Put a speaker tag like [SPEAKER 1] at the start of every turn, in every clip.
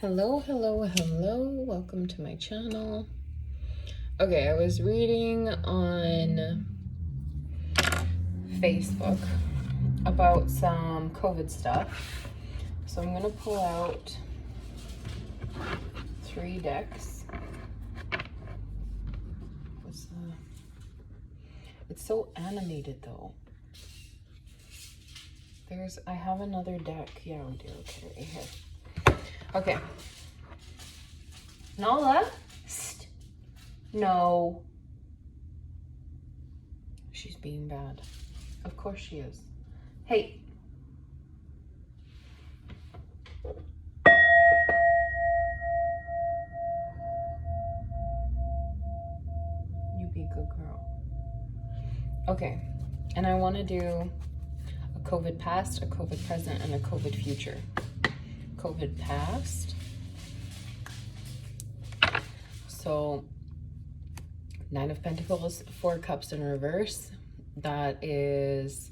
[SPEAKER 1] Hello, hello, hello. Welcome to my channel. Okay, I was reading on Facebook about some COVID stuff. So I'm going to pull out 3 decks. It's so animated though. I have another deck. Yeah, we do. Okay, right here. Okay. Nala? No. She's being bad. Of course she is. Hey. You be a good girl. Okay. And I want to do a COVID past, a COVID present, and a COVID future. COVID past. So 9 of Pentacles, 4 Cups in reverse. That is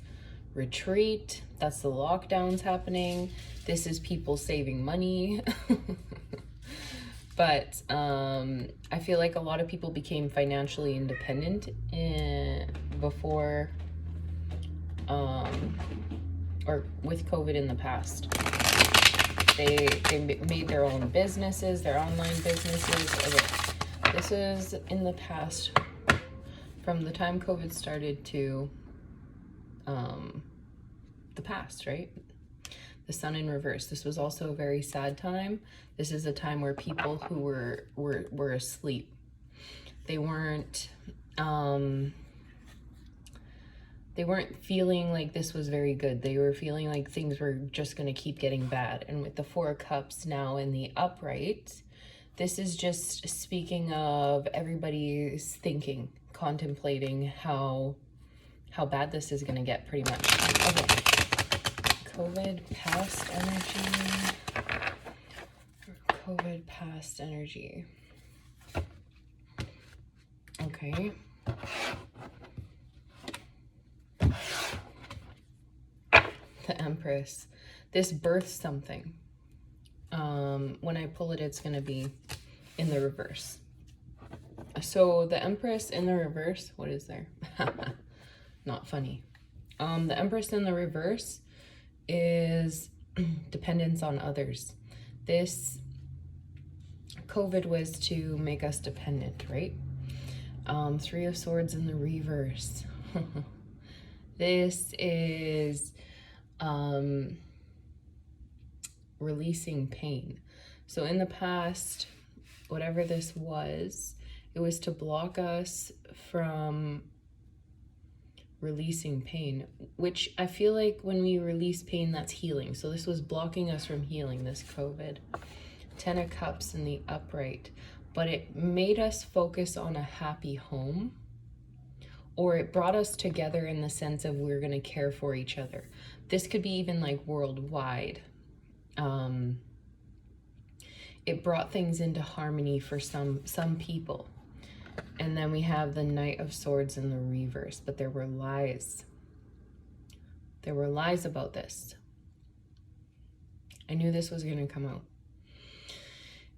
[SPEAKER 1] retreat. That's the lockdowns happening. This is people saving money. But I feel like a lot of people became financially independent before or with COVID in the past. They made their own businesses, their online businesses. Okay. This is in the past, from the time COVID started to the past, right? The Sun in reverse. This was also a very sad time. This is a time where people who were asleep. They weren't feeling like this was very good. They were feeling like things were just going to keep getting bad. And with the 4 Cups now in the upright, this is just speaking of everybody's thinking, contemplating how bad this is going to get, pretty much. Okay. COVID past energy. COVID past energy. Okay. The Empress. This births something. When I pull it, it's going to be in the reverse. So the Empress in the reverse, what is there? Not funny. The Empress in the reverse is dependence on others. This COVID was to make us dependent, right? 3 of Swords in the reverse. This is releasing pain. So in the past, whatever this was, it was to block us from releasing pain, which I feel like when we release pain, that's healing. So this was blocking us from healing, this COVID. 10 of Cups in the upright, but it made us focus on a happy home, or it brought us together in the sense of we're going to care for each other. This could be even like worldwide. It brought things into harmony for some people. And then we have the Knight of Swords in the reverse, but there were lies. There were lies about this. I knew this was going to come out.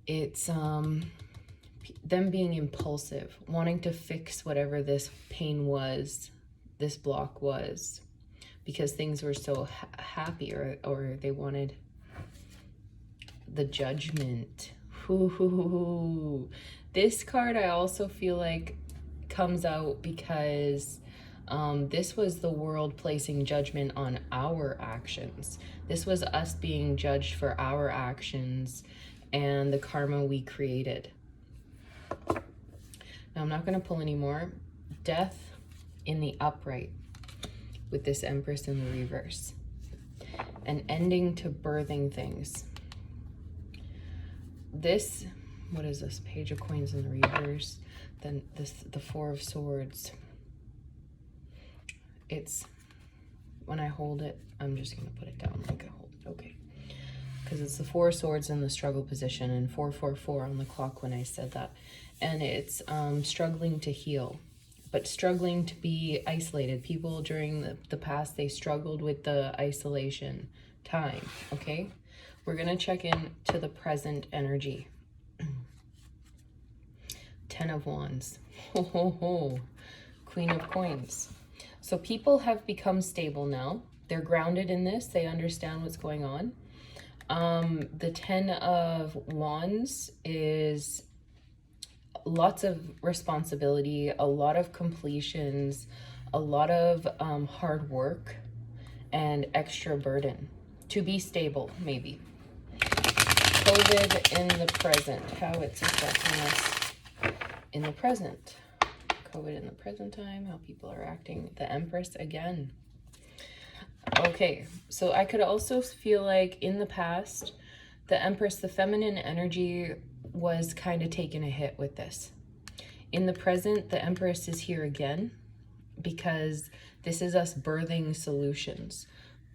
[SPEAKER 1] It's them being impulsive, wanting to fix whatever this pain was, this block was, because things were so happy, or they wanted the Judgment. Ooh. This card I also feel like comes out because this was the world placing judgment on our actions. This was us being judged for our actions and the karma we created. Now I'm not going to pull any more. Death in the upright with this Empress in the reverse. An ending to birthing things. This, what is this? Page of Coins in the reverse. Then the 4 of Swords. It's, when I hold it, I'm just going to put it down like I hold it. Okay. Because it's the 4 of Swords in the struggle position and 444 on the clock when I said that. And it's struggling to heal, but struggling to be isolated. People during the past, they struggled with the isolation time, okay? We're going to check in to the present energy. 10 of Wands. Ho, ho, ho. Queen of Coins. So people have become stable now. They're grounded in this. They understand what's going on. The 10 of Wands is lots of responsibility, a lot of completions, a lot of hard work, and extra burden. To be stable, maybe. COVID in the present. How it's affecting us in the present. COVID in the present time. How people are acting. The Empress again. Okay, so I could also feel like in the past, the Empress, the feminine energy was kind of taking a hit with this. In the present, the Empress is here again because this is us birthing solutions.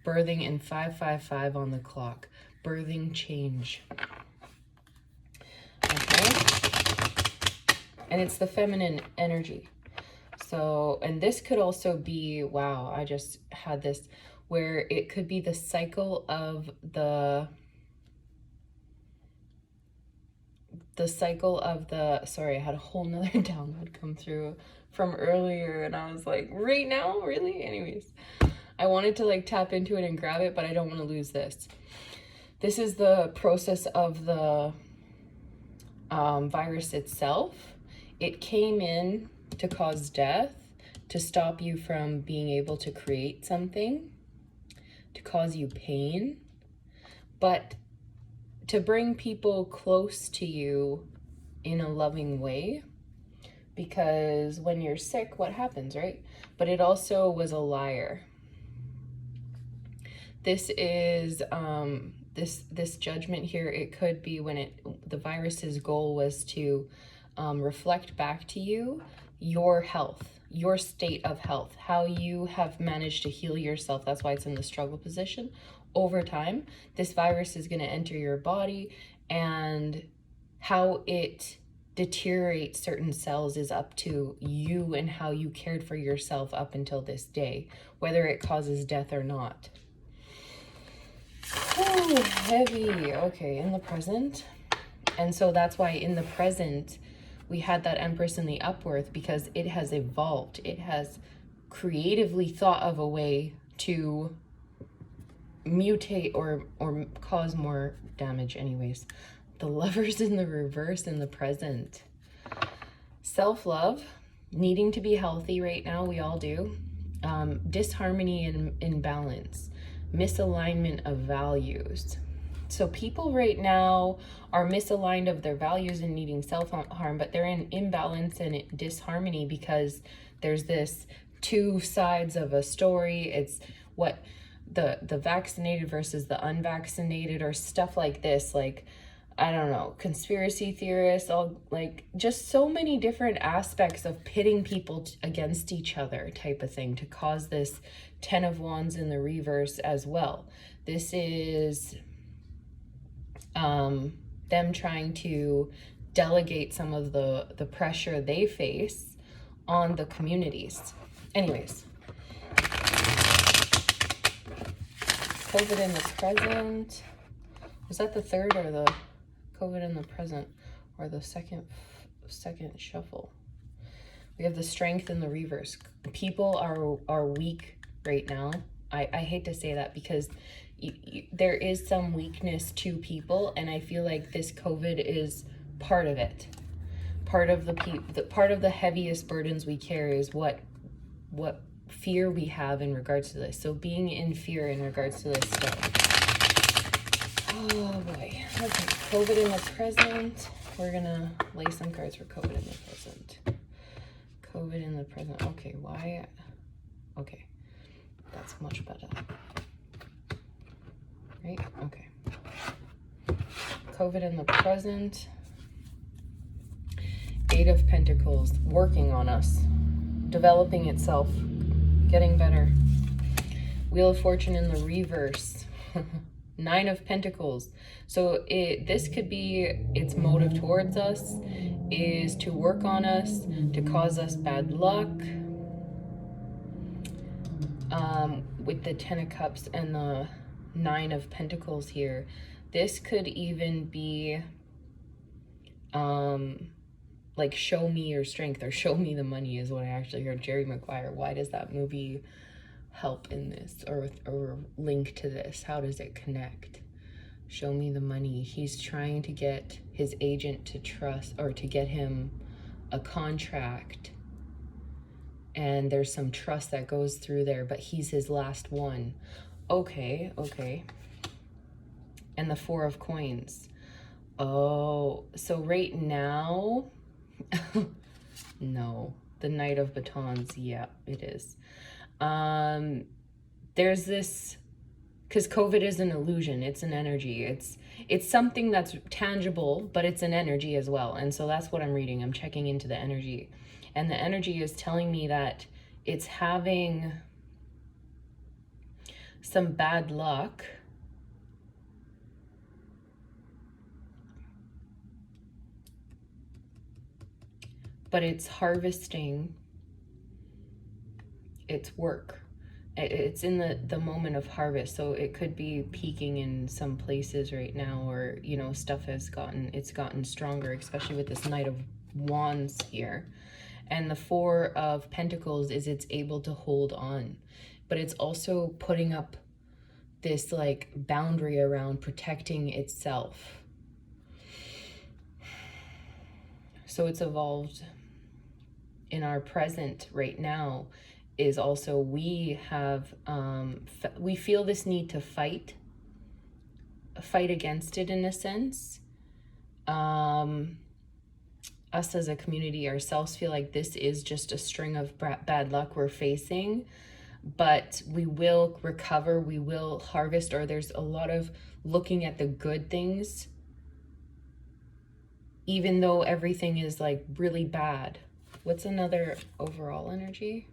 [SPEAKER 1] Birthing in 555 on the clock. Birthing change. Okay? And it's the feminine energy. So, and this could also be, wow, I just had this, where it could be the cycle of sorry, I had a whole nother download come through from earlier and I was like, right now? Really? Anyways, I wanted to like tap into it and grab it, but I don't want to lose this. This is the process of the virus itself. It came in to cause death, to stop you from being able to create something, to cause you pain, but to bring people close to you in a loving way. Because when you're sick, what happens, right? But it also was a liar. This is this judgment here. It could be when the virus's goal was to reflect back to you your health, your state of health, how you have managed to heal yourself. That's why it's in the struggle position. Over time, this virus is going to enter your body, and how it deteriorates certain cells is up to you and how you cared for yourself up until this day, whether it causes death or not. Oh, heavy. Okay, in the present. And so that's why in the present, we had that Empress in the Upworth, because it has evolved. It has creatively thought of a way to mutate or cause more damage. Anyways, the Lovers in the reverse in the present. Self-love, needing to be healthy right now, we all do. Disharmony and imbalance, misalignment of values. So people right now are misaligned of their values and needing self-harm, but they're in imbalance and disharmony because there's this two sides of a story. It's what the vaccinated versus the unvaccinated, or stuff like this, like, I don't know, conspiracy theorists, all like just so many different aspects of pitting people against each other type of thing to cause this 10 of Wands in the reverse as well. This is them trying to delegate some of the pressure they face on the communities. Anyways, COVID in the present. Was that the third or the COVID in the present, or the second shuffle? We have the Strength in the reverse. People are weak right now. I hate to say that because there is some weakness to people, and I feel like this COVID is part of it. Part of the heaviest burdens we carry is what fear we have in regards to this. So being in fear in regards to this stuff. Oh boy. Okay, COVID in the present. We're gonna lay some cards for COVID in the present. COVID in the present. Okay, why? Okay, that's much better. Right? Okay. COVID in the present. 8 of Pentacles, working on us, developing itself, getting better. Wheel of Fortune in the reverse. 9 of Pentacles. So this could be its motive towards us is to work on us, to cause us bad luck. With the 10 of Cups and the 9 of Pentacles here, This could even be like show me your strength or show me the money is what I actually heard. Jerry Maguire. Why does that movie help in this or link to this? How does it connect? Show me the money. He's trying to get his agent to trust or to get him a contract. And there's some trust that goes through there, but he's his last one. Okay. And the Four of Coins. Oh, so right now, no, the Knight of Batons. Yeah, it is. There's this, because COVID is an illusion. It's an energy. It's something that's tangible, but it's an energy as well. And so that's what I'm reading. I'm checking into the energy. And the energy is telling me that it's having some bad luck. But it's harvesting its work. It's in the moment of harvest, so it could be peaking in some places right now, or you know, stuff has gotten stronger, especially with this Knight of Wands here. And the Four of Pentacles is it's able to hold on, but it's also putting up this like boundary around protecting itself. So it's evolved in our present right now is also we have we feel this need to fight against it in a sense. Us as a community ourselves feel like this is just a string of bad luck we're facing, but we will recover, we will harvest, or there's a lot of looking at the good things even though everything is like really bad. What's another overall energy?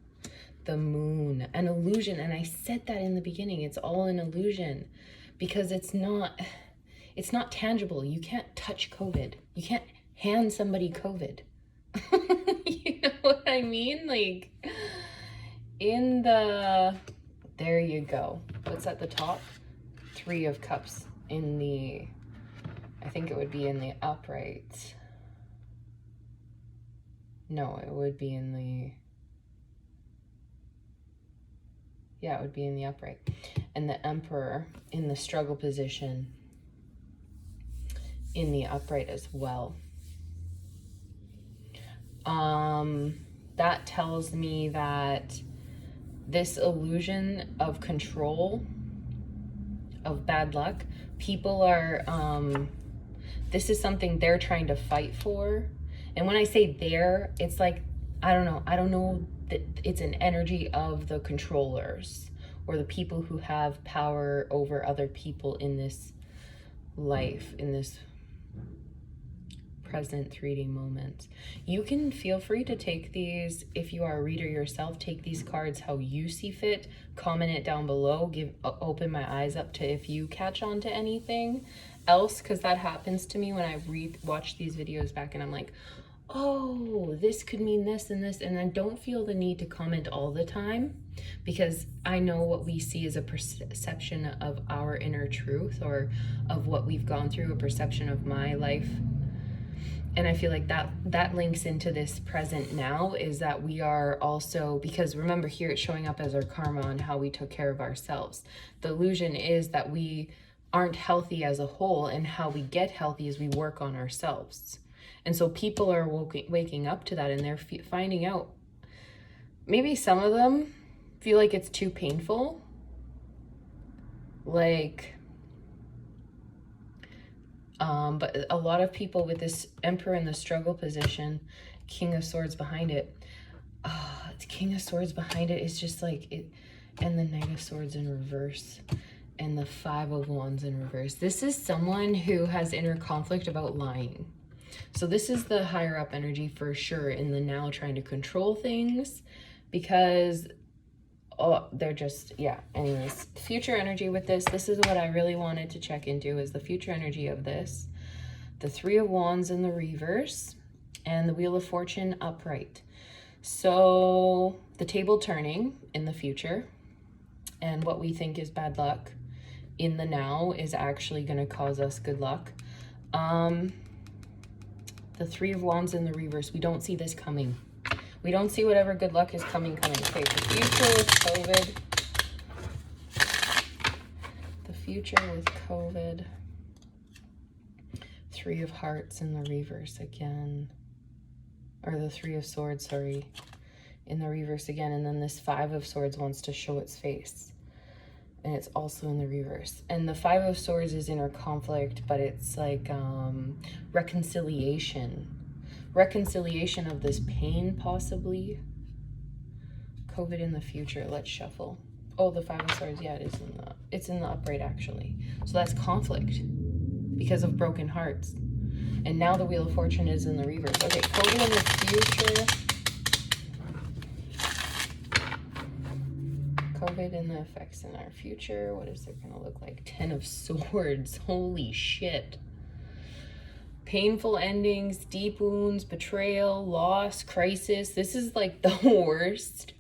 [SPEAKER 1] The Moon, an illusion. And I said that in the beginning, it's all an illusion because it's not tangible. You can't touch COVID. You can't hand somebody COVID. You know what I mean? Like there you go. What's at the top? Three of Cups in the, I think it would be in the upright. No, it would be in the, yeah, it would be in the upright. And the Emperor in the struggle position in the upright as well. That tells me that this illusion of control, of bad luck, people are, this is something they're trying to fight for. And when I say they're, it's like, I don't know that it's an energy of the controllers or the people who have power over other people in this life, in this present 3D moment. You can feel free to take these, if you are a reader yourself, take these cards how you see fit, comment it down below, open my eyes up to if you catch on to anything else, because that happens to me when I watch these videos back and I'm like, oh, this could mean this and this, and I don't feel the need to comment all the time because I know what we see is a perception of our inner truth or of what we've gone through, a perception of my life. And I feel like that links into this present now, is that we are also, because remember here it's showing up as our karma on how we took care of ourselves. The illusion is that we aren't healthy as a whole, and how we get healthy is we work on ourselves. And so people are waking up to that, and they're finding out, maybe some of them feel like it's too painful. Like, but a lot of people with this Emperor in the struggle position, King of Swords behind it, the King of Swords behind it is just like it, and the Knight of Swords in reverse, and the Five of Wands in reverse. This is someone who has inner conflict about lying. So this is the higher up energy for sure in the now, trying to control things because they're just, yeah. Anyways, future energy with this is what I really wanted to check into, is the future energy of this. The Three of Wands in the reverse and the Wheel of Fortune upright. So the table turning in the future and what we think is bad luck in the now is actually going to cause us good luck. The Three of Wands in the reverse, we don't see this coming. We don't see whatever good luck is coming. Okay, the future with COVID. The future with COVID. Three of Hearts in the reverse again. Or the Three of Swords, sorry. In the reverse again. And then this Five of Swords wants to show its face. And it's also in the reverse. And the Five of Swords is inner conflict, but it's like reconciliation. Reconciliation of this pain, possibly. COVID in the future. Let's shuffle. Oh, the Five of Swords. Yeah, it's in the upright, actually. So that's conflict because of broken hearts. And now the Wheel of Fortune is in the reverse. Okay, COVID in the future. COVID and the effects in our future. What is it going to look like? 10 of Swords. Holy shit. Painful endings, deep wounds, betrayal, loss, crisis. This is like the worst.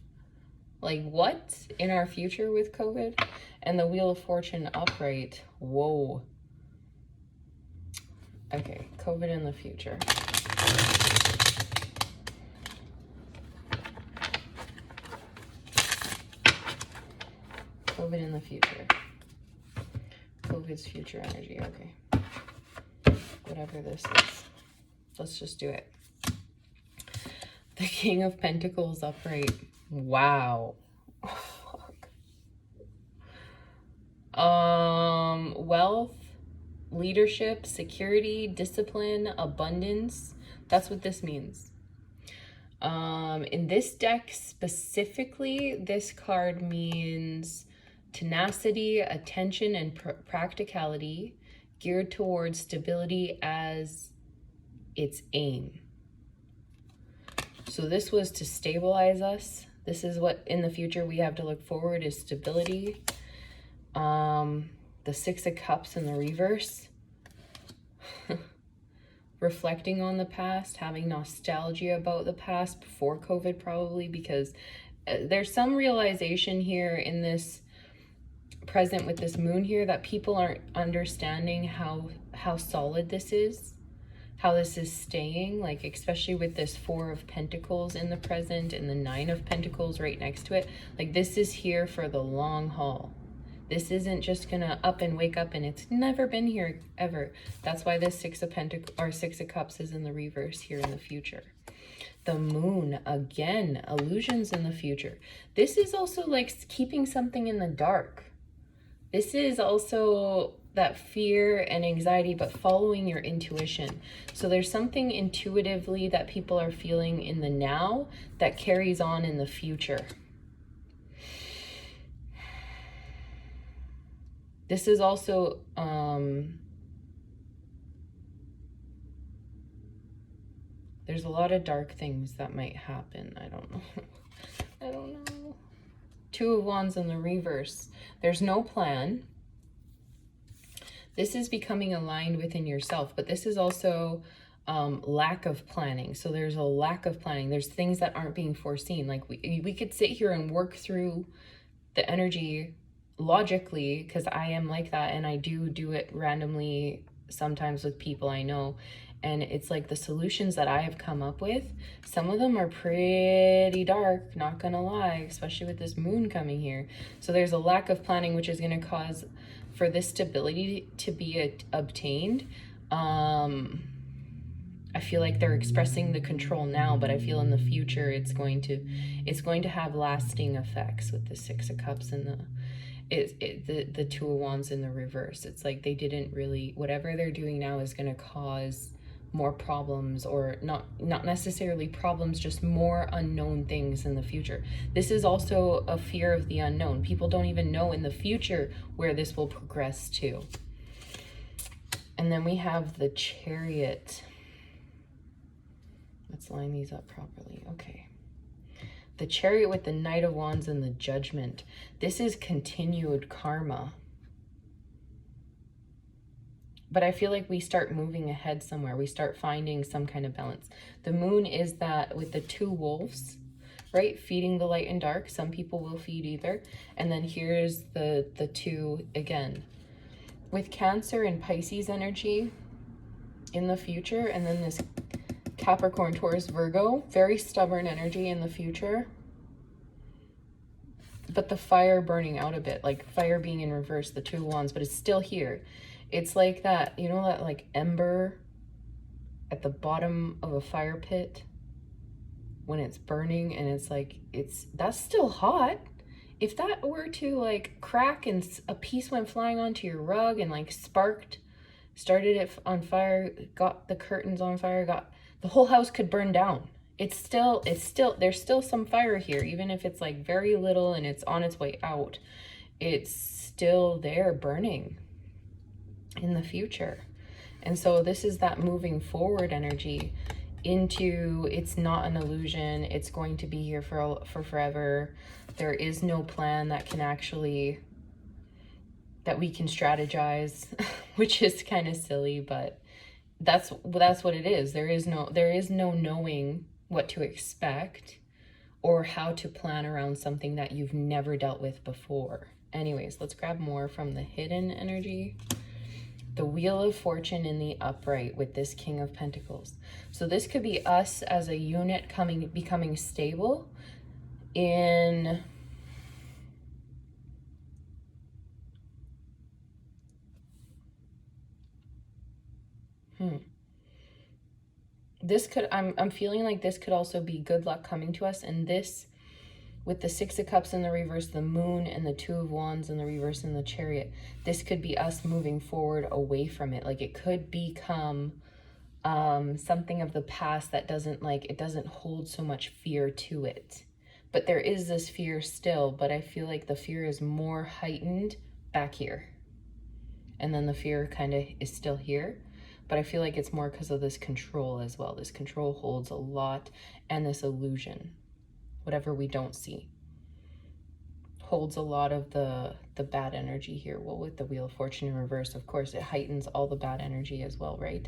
[SPEAKER 1] Like what? In our future with COVID? And the Wheel of Fortune upright. Whoa. Okay, COVID in the future. COVID in the future. COVID's future energy. Okay. Whatever this is. Let's just do it. The King of Pentacles upright. Wow. Oh, fuck. Wealth, leadership, security, discipline, abundance. That's what this means. In this deck specifically, this card means tenacity, attention, and practicality, geared towards stability as its aim. So this was to stabilize us. This is what in the future we have to look forward is stability. The Six of Cups in the reverse. Reflecting on the past, having nostalgia about the past before COVID probably, because there's some realization here in this present with this moon here that people aren't understanding how solid this is, how this is staying, like especially with this Four of Pentacles in the present and the Nine of Pentacles right next to it. Like this is here for the long haul. This isn't just gonna up and wake up and it's never been here ever. That's why this Six of Pentacles or Six of Cups is in the reverse here in the future. The Moon, again, illusions in the future. This is also like keeping something in the dark. This is also that fear and anxiety, but following your intuition. So there's something intuitively that people are feeling in the now that carries on in the future. This is also, there's a lot of dark things that might happen. I don't know. I don't know. Two of Wands in the reverse. There's no plan. This is becoming aligned within yourself, but this is also lack of planning. So there's a lack of planning. There's things that aren't being foreseen. Like we could sit here and work through the energy logically, because I am like that, and I do it randomly sometimes with people I know, and it's like the solutions that I have come up with, some of them are pretty dark, not gonna lie, especially with this moon coming here. So there's a lack of planning, which is going to cause for this stability to be obtained. I feel like they're expressing the control now, but I feel in the future it's going to have lasting effects with the Six of Cups and the Two of Wands in the reverse. It's like they didn't really, whatever they're doing now is going to cause more problems, or not necessarily problems, just more unknown things in the future. This is also a fear of the unknown. People don't even know in the future where this will progress to. And then we have the Chariot. Let's line these up properly. Okay. The Chariot with the Knight of Wands and the Judgment. This is continued karma. But I feel like we start moving ahead somewhere. We start finding some kind of balance. The Moon is that with the two wolves, right? Feeding the light and dark. Some people will feed either. And then here's the two again. with Cancer and Pisces energy in the future, and then this Capricorn, Taurus, Virgo, very stubborn energy in the future. But the fire burning out a bit, like fire being in reverse, the Two of Wands, but it's still here. It's like that, you know, that like ember at the bottom of a fire pit when it's burning, and it's like, that's still hot. If that were to like crack and a piece went flying onto your rug and like started it on fire, got the curtains on fire, the whole house could burn down. It's still, there's still some fire here, even if it's like very little and it's on its way out, it's still there burning in the future. And so this is that moving forward energy into, it's not an illusion, it's going to be here for forever. There is no plan that can actually, that we can strategize, which is kind of silly, but that's what it is. There is no knowing what to expect or how to plan around something that you've never dealt with before. Anyways, let's grab more from the hidden energy. The Wheel of Fortune in the upright with this King of Pentacles. So this could be us as a unit becoming stable in this could, I'm feeling like this could also be good luck coming to us, and this with the Six of Cups in the reverse, the Moon, and the Two of Wands in the reverse, and the Chariot, this could be us moving forward away from it. Like it could become something of the past that doesn't hold so much fear to it. But there is this fear still, but I feel like the fear is more heightened back here. And then the fear kind of is still here. But I feel like it's more because of this control as well. This control holds a lot, and this illusion, whatever we don't see, holds a lot of the bad energy here. Well, with the Wheel of Fortune in reverse, of course, it heightens all the bad energy as well, right?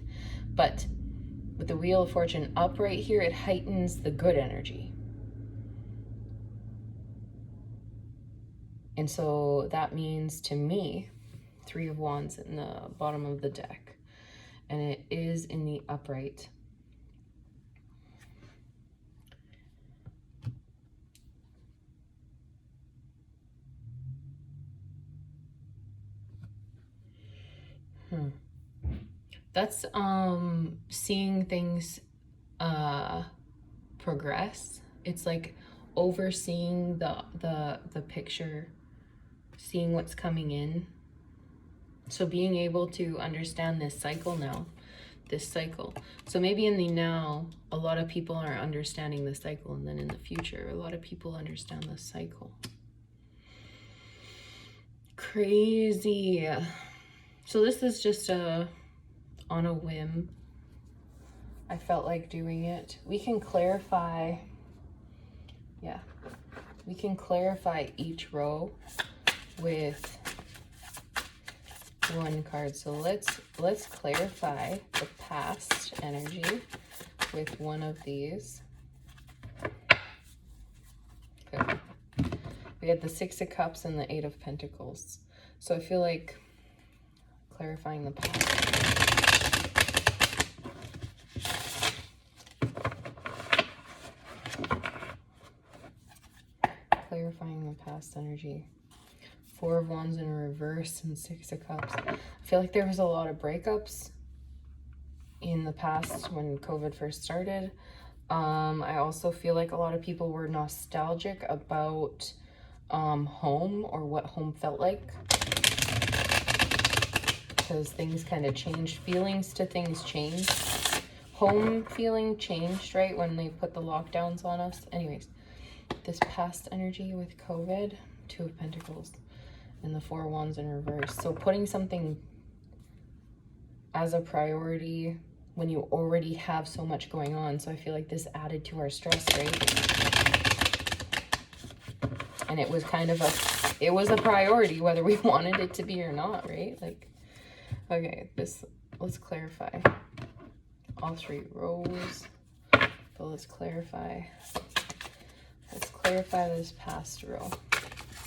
[SPEAKER 1] But with the Wheel of Fortune upright here, it heightens the good energy. And so that means to me, Three of Wands in the bottom of the deck. And it is in the upright. That's seeing things progress. It's like overseeing the picture, seeing what's coming in. So being able to understand this cycle now, this cycle. So maybe in the now, a lot of people are understanding the cycle, and then in the future, a lot of people understand the cycle. Crazy. So this is just on a whim. I felt like doing it. We can clarify, yeah, we can clarify each row with one card. So let's clarify the past energy with one of these. Okay. We had the Six of Cups and the Eight of Pentacles. So I feel like clarifying the past. Clarifying the past energy. Four of Wands in reverse and Six of Cups. I feel like there was a lot of breakups in the past when COVID first started. I also feel like a lot of people were nostalgic about home, or what home felt like, because things kind of changed. Feelings to things changed. Home feeling changed, right, when they put the lockdowns on us. Anyways, this past energy with COVID, Two of Pentacles, and the Four of Wands in reverse. So putting something as a priority when you already have so much going on. So I feel like this added to our stress, right? And it was kind of it was a priority whether we wanted it to be or not, right? Like, okay, let's clarify all three rows. But let's clarify this past row.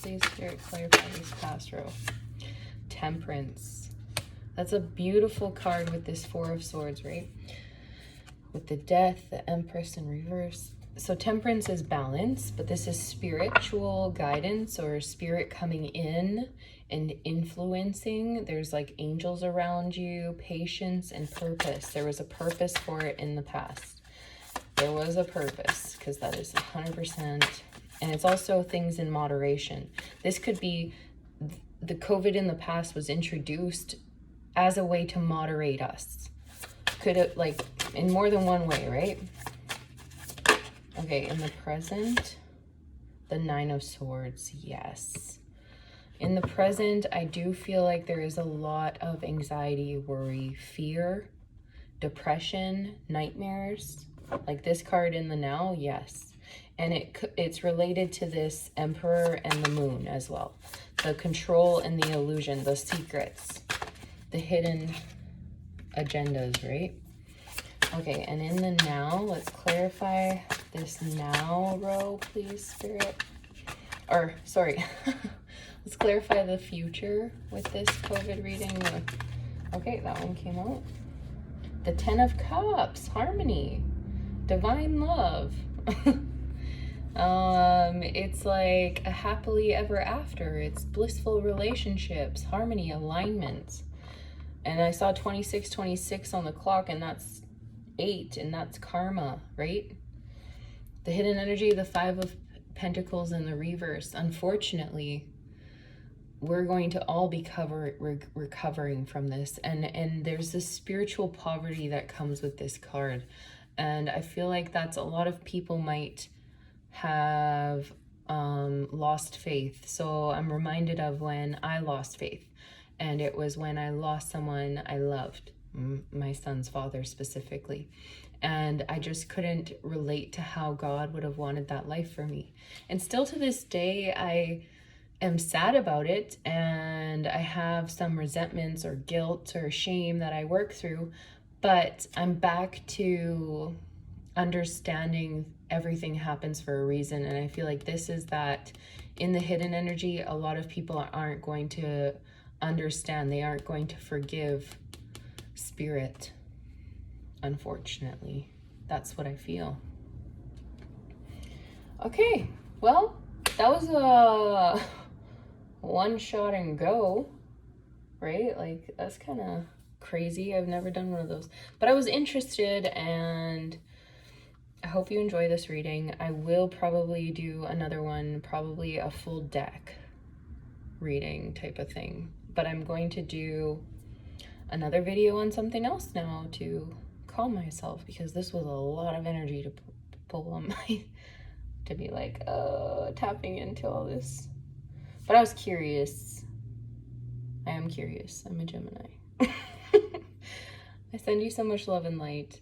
[SPEAKER 1] Please, Spirit, clarify this past row. Temperance. That's a beautiful card with this Four of Swords, right? With the Death, the Empress in reverse. So Temperance is balance, but this is spiritual guidance or spirit coming in and influencing. There's like angels around you, patience and purpose. There was a purpose for it in the past. There was a purpose, because that is 100%. And it's also things in moderation. This could be the COVID in the past was introduced as a way to moderate us. Could it, like, in more than one way, right? Okay, in the present, the Nine of Swords, yes. In the present, I do feel like there is a lot of anxiety, worry, fear, depression, nightmares. Like this card in the now, yes. And it's related to this Emperor and the Moon as well. The control and the illusion, the secrets, the hidden agendas, right? Okay, and in the now, let's clarify this now row, please, Spirit. Or, sorry, let's clarify the future with this COVID reading. Okay, that one came out. The Ten of Cups, harmony, divine love. It's like a happily ever after. It's blissful relationships, harmony, alignment. And I saw 2626 on the clock, and that's 8, and that's karma, right? The hidden energy, the Five of Pentacles in the reverse. Unfortunately, we're going to all be recovering from this, and there's this spiritual poverty that comes with this card, and I feel like that's a lot of people might have lost faith. So I'm reminded of when I lost faith, and it was when I lost someone I loved, my son's father specifically, and I just couldn't relate to how God would have wanted that life for me. And still to this day, I am sad about it, and I have some resentments or guilt or shame that I work through, but I'm back to understanding everything happens for a reason. And I feel like this is that in the hidden energy, a lot of people aren't going to understand. They aren't going to forgive Spirit, unfortunately. That's what I feel. Okay, well, that was a one shot and go, right? Like, that's kind of crazy. I've never done one of those, but I was interested, and I hope you enjoy this reading. I will probably do another one, probably a full deck reading type of thing, but I'm going to do another video on something else now to calm myself, because this was a lot of energy to pull on my, to be like, tapping into all this. But I was curious. I am curious. I'm a Gemini. I send you so much love and light.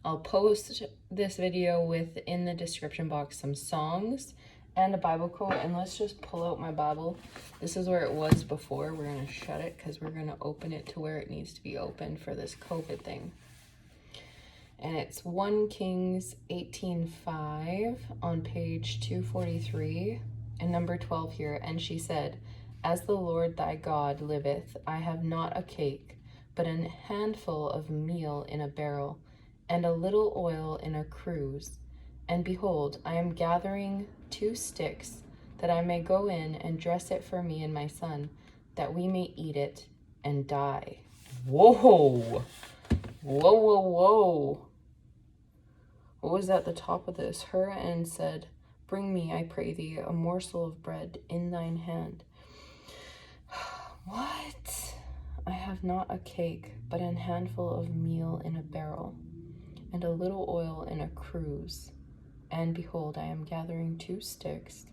[SPEAKER 1] I'll post this video with, in the description box, some songs and a Bible quote. And let's just pull out my Bible. This is where it was before. We're going to shut it because we're going to open it to where it needs to be opened for this COVID thing. And it's 1 Kings 18:5 on page 243 and number 12 here. And she said, "As the Lord thy God liveth, I have not a cake, but a handful of meal in a barrel, and a little oil in a cruse. And behold, I am gathering 2 sticks, that I may go in and dress it for me and my son, that we may eat it and die." Whoa! Whoa, whoa, whoa. What was at the top of this? Her and said, "Bring me, I pray thee, a morsel of bread in thine hand." What? "I have not a cake, but an handful of meal in a barrel, and a little oil in a cruse. And behold, I am gathering 2 sticks,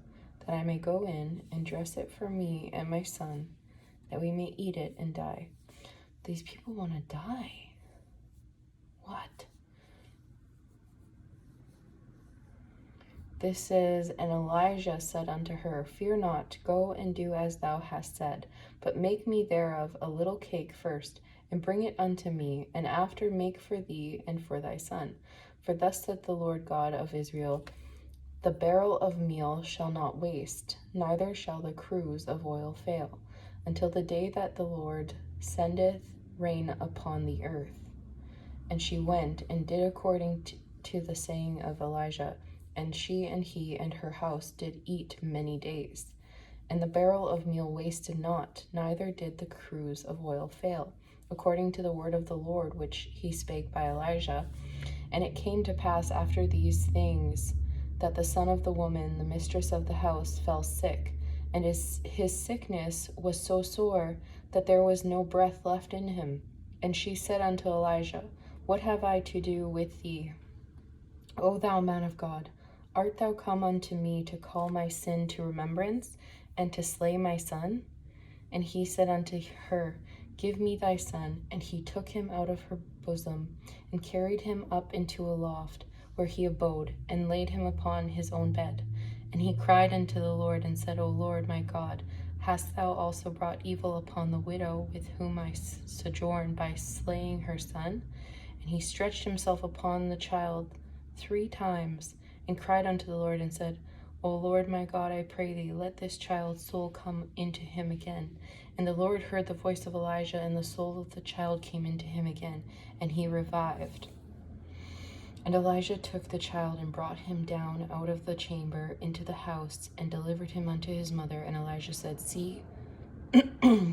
[SPEAKER 1] that I may go in and dress it for me and my son, that we may eat it and die." These people want to die. What? This says, "And Elijah said unto her, Fear not, go and do as thou hast said, but make me thereof a little cake first, and bring it unto me, and after make for thee and for thy son. For thus saith the Lord God of Israel, The barrel of meal shall not waste, neither shall the cruse of oil fail, until the day that the Lord sendeth rain upon the earth. And she went and did according to the saying of Elijah, and she and he and her house did eat many days. And the barrel of meal wasted not, neither did the cruse of oil fail, according to the word of the Lord which he spake by Elijah. And it came to pass after these things, that the son of the woman, the mistress of the house, fell sick, and his sickness was so sore that there was no breath left in him. And she said unto Elijah, What have I to do with thee, O thou man of God? Art thou come unto me to call my sin to remembrance, and to slay my son? And he said unto her, Give me thy son. And he took him out of her bosom, and carried him up into a loft, where he abode, and laid him upon his own bed. And he cried unto the Lord, and said, O Lord my God, hast thou also brought evil upon the widow with whom I sojourn by slaying her son? And he stretched himself upon the child 3 times, and cried unto the Lord, and said, O Lord my God, I pray thee, let this child's soul come into him again. And the Lord heard the voice of Elijah, and the soul of the child came into him again, and he revived. And Elijah took the child and brought him down out of the chamber into the house, and delivered him unto his mother. And Elijah said, See,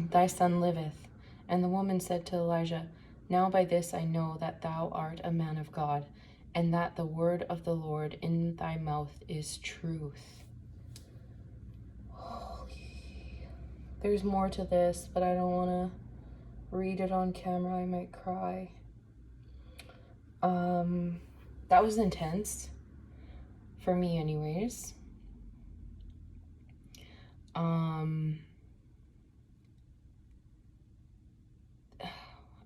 [SPEAKER 1] thy son liveth. And the woman said to Elijah, Now by this I know that thou art a man of God, and that the word of the Lord in thy mouth is truth. Holy. There's more to this, but I don't want to read it on camera. I might cry. That was intense. For me anyways.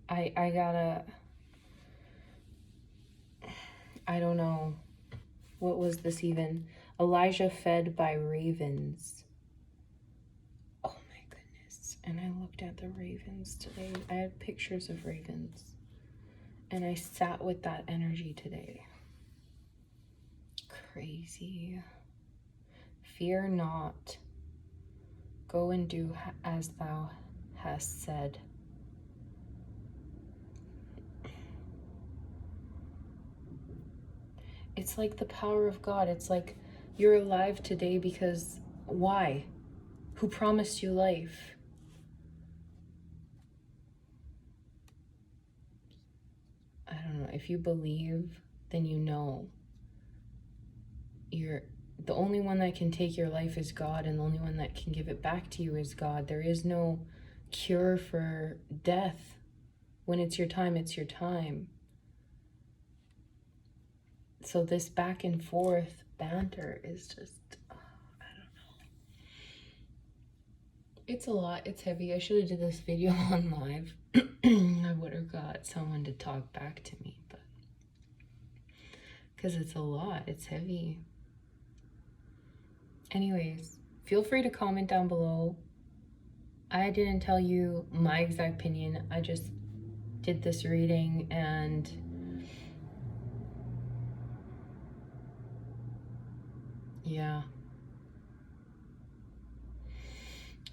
[SPEAKER 1] I gotta, I don't know. What was this even? Elijah fed by ravens. Oh my goodness. And I looked at the ravens today. I had pictures of ravens. And I sat with that energy today. Crazy. Fear not. Go and do as thou hast said. It's like the power of God. It's like you're alive today because why? Who promised you life? I don't know. If you believe, then you know. The only one that can take your life is God, and the only one that can give it back to you is God. There is no cure for death. When it's your time, it's your time. So this back and forth banter is just, I don't know. It's a lot. It's heavy. I should have did this video on live. I would have got someone to talk back to me, but because it's a lot. It's heavy. Anyways, feel free to comment down below. I didn't tell you my exact opinion. I just did this reading, and yeah.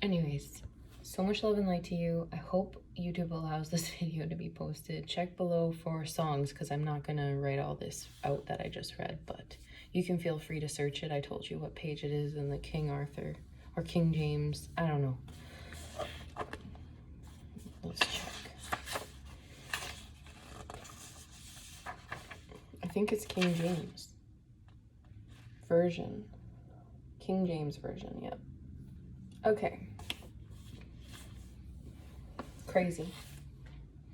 [SPEAKER 1] Anyways, so much love and light to you. I hope YouTube allows this video to be posted. Check below for songs, because I'm not going to write all this out that I just read, but you can feel free to search it. I told you what page it is in the King Arthur or King James. I don't know. Let's check. I think it's King James version. King James version, yep. Okay. Crazy.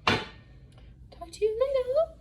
[SPEAKER 1] Talk to you later.